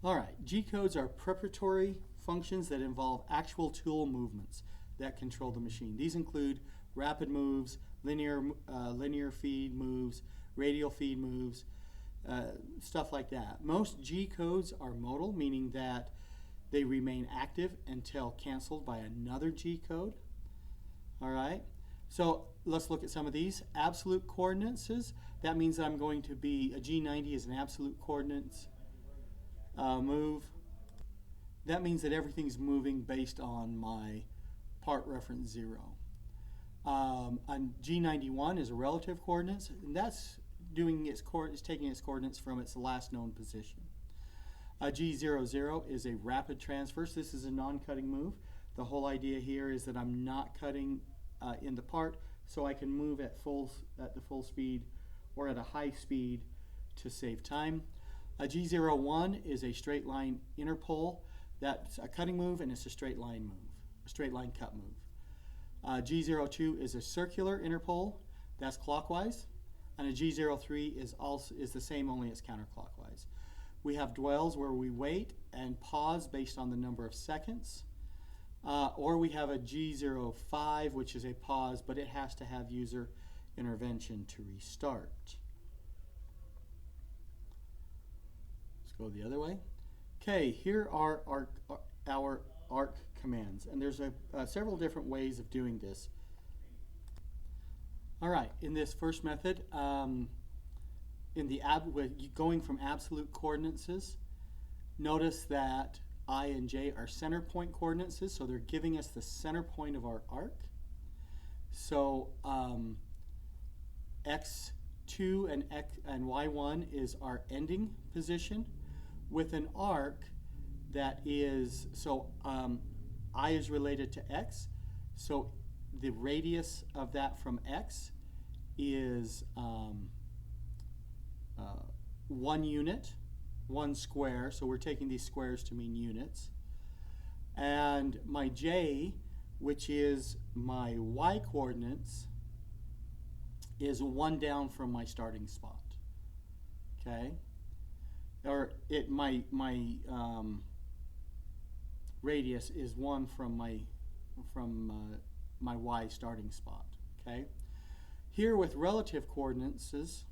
All right, G-codes are preparatory functions that involve actual tool movements that control the machine. These include rapid moves, linear feed moves, radial feed moves, stuff like that. Most G-codes are modal, meaning that they remain active until canceled by another G-code. All right, so let's look at some of these. Absolute coordinates, that means that I'm going to be, a G90 is an absolute coordinates move. That means that everything's moving based on my part reference 0. A G91 is a relative coordinates, and that's taking its coordinates from its last known position. A G00 is a rapid transverse. This is a non-cutting move. The whole idea here is that I'm not cutting in the part, so I can move at the full speed or at a high speed to save time. A G01 is a straight line interpole. That's a cutting move, and it's a straight line move, a straight line cut move. G02 is a circular interpole. That's clockwise. And a G03 is the same, only it's counterclockwise. We have dwells where we wait and pause based on the number of seconds. Or we have a G05, which is a pause, but it has to have user intervention to restart. Let's go the other way. Okay, here are our arc commands, and there's several different ways of doing this. All right, in this first method, going from absolute coordinates, notice that I and J are center point coordinates, so they're giving us the center point of our arc. So X2 and Y1 is our ending position with an arc that is, so I is related to X, so the radius of that from X is 1 unit, 1 square, so we're taking these squares to mean units. And my J, which is my Y coordinates, is 1 down from my starting spot. Okay? Or my radius is 1 from my Y starting spot. Okay? Here with relative coordinates,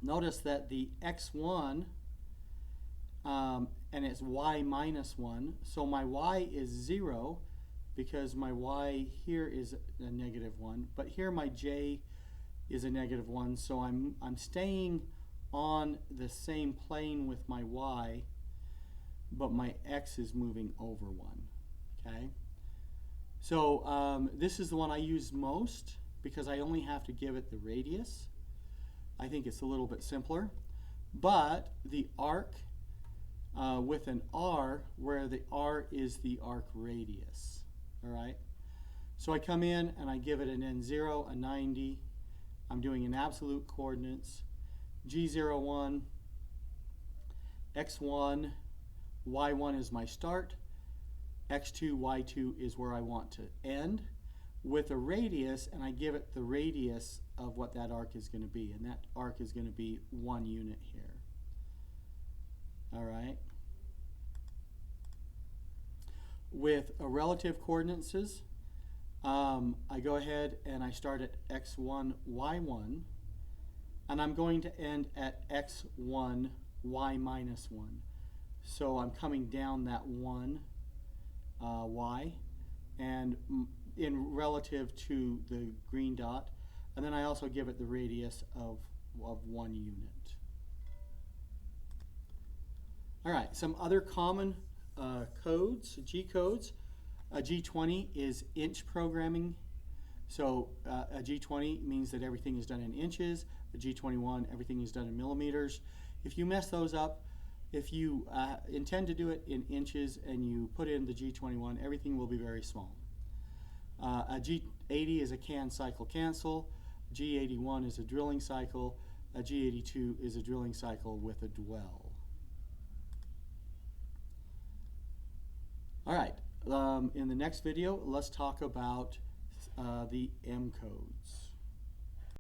notice that the x1 and it's y minus 1, so my y is 0 because my y here is a negative 1, but here my j is a negative 1, so I'm staying on the same plane with my y, but my x is moving over 1. Okay? So this is the one I use most because I only have to give it the radius. I think it's a little bit simpler. But the arc with an R, where the R is the arc radius. All right? So I come in and I give it an N0, a 90. I'm doing an absolute coordinates. G01, X1, Y1 is my start. X2, Y2 is where I want to end with a radius, and I give it the radius of what that arc is going to be, and that arc is going to be 1 unit here. All right. With a relative coordinates, I go ahead and I start at X1, Y1, and I'm going to end at X1, Y minus 1. So I'm coming down that 1 Y, and in relative to the green dot, and then I also give it the radius of 1 unit. All right, some other common codes, G-codes. A G20 is inch programming. So a G20 means that everything is done in inches. A G21, everything is done in millimeters. If you mess those up, if you intend to do it in inches and you put in the G21, everything will be very small. A G80 is a can cycle cancel. G81 is a drilling cycle. A G82 is a drilling cycle with a dwell. All right, in the next video, let's talk about the M codes.